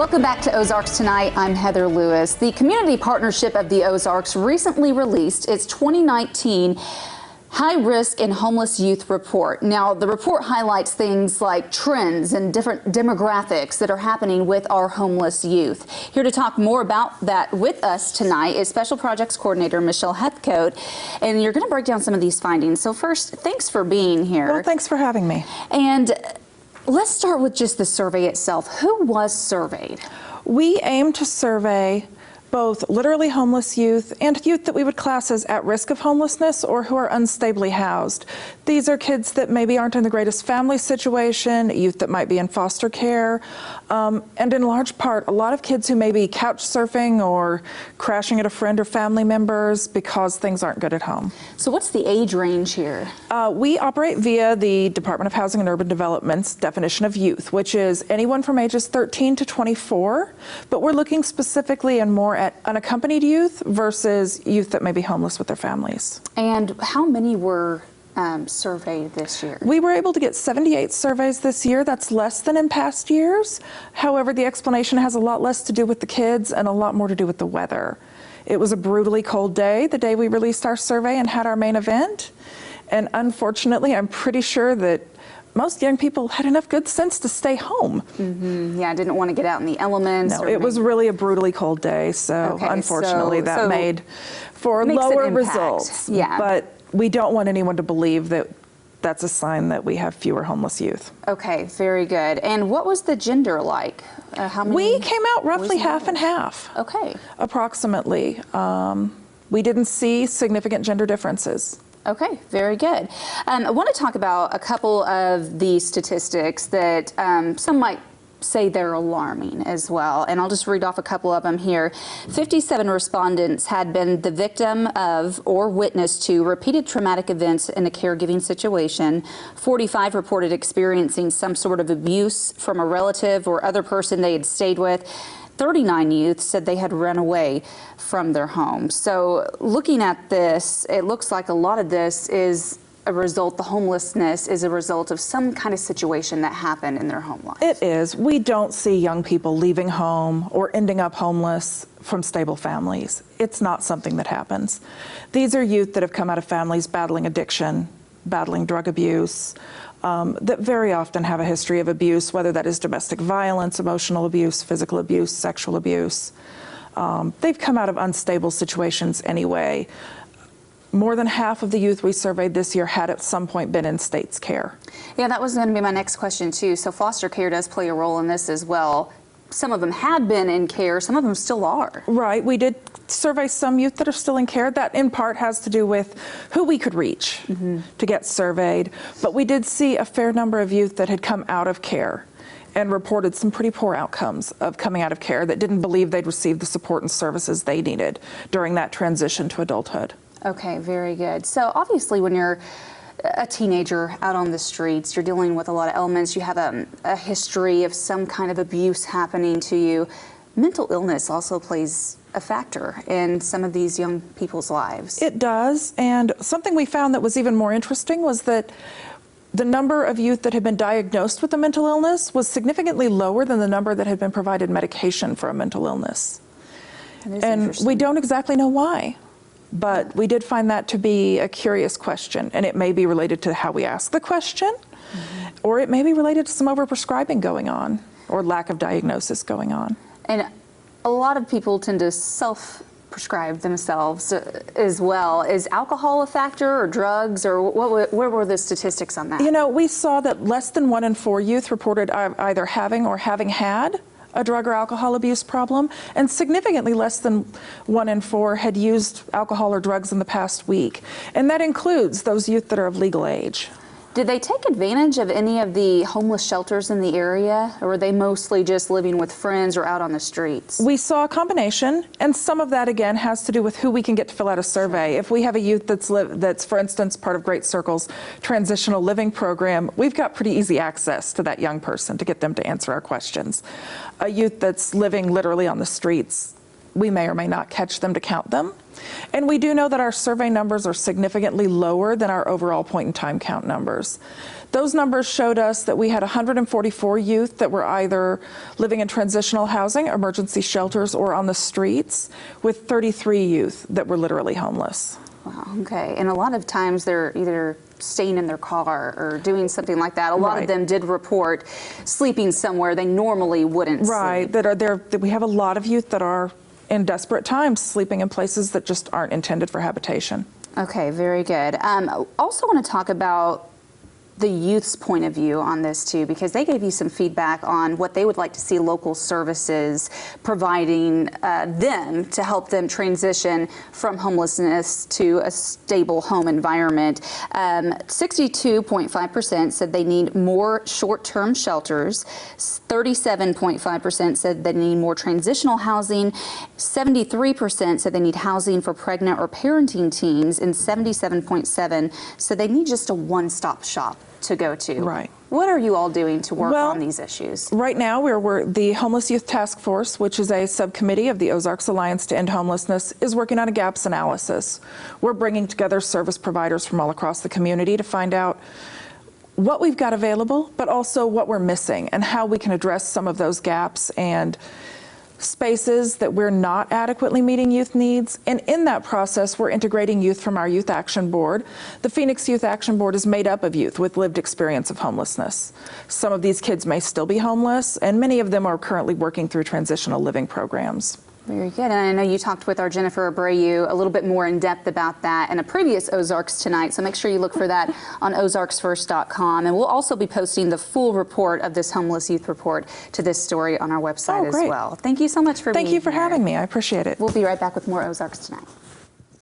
Welcome back to Ozarks Tonight. I'm Heather Lewis. The Community Partnership of the Ozarks recently released its 2019 High Risk and Homeless Youth Report. Now, the report highlights things like trends and different demographics that are happening with our homeless youth. Here to talk more about that with us tonight is Special Projects Coordinator Michelle Hethcoat, and you're going to break down some of these findings. So first, thanks for being here. Well, thanks for having me. And let's start with just the survey itself. Who was surveyed? We aim to survey both literally homeless youth and youth that we would class as at risk of homelessness or who are unstably housed. These are kids that maybe aren't in the greatest family situation, youth that might be in foster care, and in large part, a lot of kids who may be couch surfing or crashing at a friend or family members because things aren't good at home. So what's the age range here? We operate via the Department of Housing and Urban Development's definition of youth, which is anyone from ages 13 to 24, but we're looking specifically and more at unaccompanied youth versus youth that may be homeless with their families. And how many were surveyed this year? We were able to get 78 surveys this year. That's less than in past years. However, the explanation has a lot less to do with the kids and a lot more to do with the weather. It was a brutally cold day the day we released our survey and had our main event. And unfortunately, I'm pretty sure that most young people had enough good sense to stay home. Yeah, I didn't want to get out in the elements. No, it was really a brutally cold day, so Okay, unfortunately that made for makes lower an impact. results. Yeah. But we don't want anyone to believe that that's a sign that we have fewer homeless youth. Okay, very good. And what was the gender like? How many? We came out roughly half and half. Okay. Approximately. We didn't see significant gender differences. Okay, very good. I want to talk about a couple of the statistics that some might say they're alarming as well, and I'll just read off a couple of them here. 57 respondents had been the victim of or witness to repeated traumatic events in a caregiving situation. 45 reported experiencing some sort of abuse from a relative or other person they had stayed with. 39 youth said they had run away from their home. So looking at this, it looks like a lot of this is a result, the homelessness is a result of some kind of situation that happened in their home life. It is. We don't see young people leaving home or ending up homeless from stable families. It's not something that happens. These are youth that have come out of families battling addiction, battling drug abuse, that very often have a history of abuse, whether that is domestic violence, emotional abuse, physical abuse, sexual abuse. They've come out of unstable situations anyway. More than half of the youth we surveyed this year had at some point been in state's care. Yeah, that was going to be my next question too. So foster care does play a role in this as well. Some of them had been in care, some of them still are. Right, we did survey some youth that are still in care. That in part has to do with who we could reach to get surveyed. But we did see a fair number of youth that had come out of care and reported some pretty poor outcomes of coming out of care, that didn't believe they'd received the support and services they needed during that transition to adulthood. Okay, very good. So obviously when you're a teenager out on the streets, you're dealing with a lot of elements. You have a history of some kind of abuse happening to you. Mental illness also plays a factor in some of these young people's lives. It does, and something we found that was even more interesting was that the number of youth that had been diagnosed with a mental illness was significantly lower than the number that had been provided medication for a mental illness. And we don't exactly know why. But we did find that to be a curious question, and it may be related to how we ask the question, or it may be related to some overprescribing going on, or lack of diagnosis going on. And a lot of people tend to self-prescribe themselves as well. Is alcohol a factor, or drugs, or where were the statistics on that? You know, we saw that less than 1 in 4 youth reported either having or having had a drug or alcohol abuse problem, and significantly less than 1 in 4 had used alcohol or drugs in the past week. And that includes those youth that are of legal age. Did they take advantage of any of the homeless shelters in the area, or were they mostly just living with friends or out on the streets? We saw a combination, and some of that again has to do with who we can get to fill out a survey. If we have a youth that's for instance part of Great Circle's transitional living program, we've got pretty easy access to that young person to get them to answer our questions. A youth that's living literally on the streets, we may or may not catch them to count them. And we do know that our survey numbers are significantly lower than our overall point-in-time count numbers. Those numbers showed us that we had 144 youth that were either living in transitional housing, emergency shelters, or on the streets, with 33 youth that were literally homeless. Wow, okay. And a lot of times they're either staying in their car or doing something like that. A lot of them did report sleeping somewhere they normally wouldn't sleep. That we have a lot of youth that are in desperate times sleeping in places that just aren't intended for habitation. Okay, very good. Also want to talk about the youth's point of view on this too, because they gave you some feedback on what they would like to see local services providing them to help them transition from homelessness to a stable home environment. 62.5% said they need more short-term shelters. 37.5% said they need more transitional housing. 73% said they need housing for pregnant or parenting teens, and 77.7% said they need just a one-stop shop to go to. Right. What are you all doing to work on these issues? Right now, we're the Homeless Youth Task Force, which is a subcommittee of the Ozarks Alliance to End Homelessness, is working on a gaps analysis. We're bringing together service providers from all across the community to find out what we've got available, but also what we're missing and how we can address some of those gaps and spaces that we're not adequately meeting youth needs. And in that process, we're integrating youth from our Youth Action Board. The Phoenix Youth Action Board is made up of youth with lived experience of homelessness. Some of these kids may still be homeless, and many of them are currently working through transitional living programs. Very good. And I know you talked with our Jennifer Abreu a little bit more in depth about that in a previous Ozarks Tonight, so make sure you look for that on ozarksfirst.com. And we'll also be posting the full report of this homeless youth report to this story on our website as well. Thank you so much for being here. Thank you for having me. I appreciate it. We'll be right back with more Ozarks Tonight.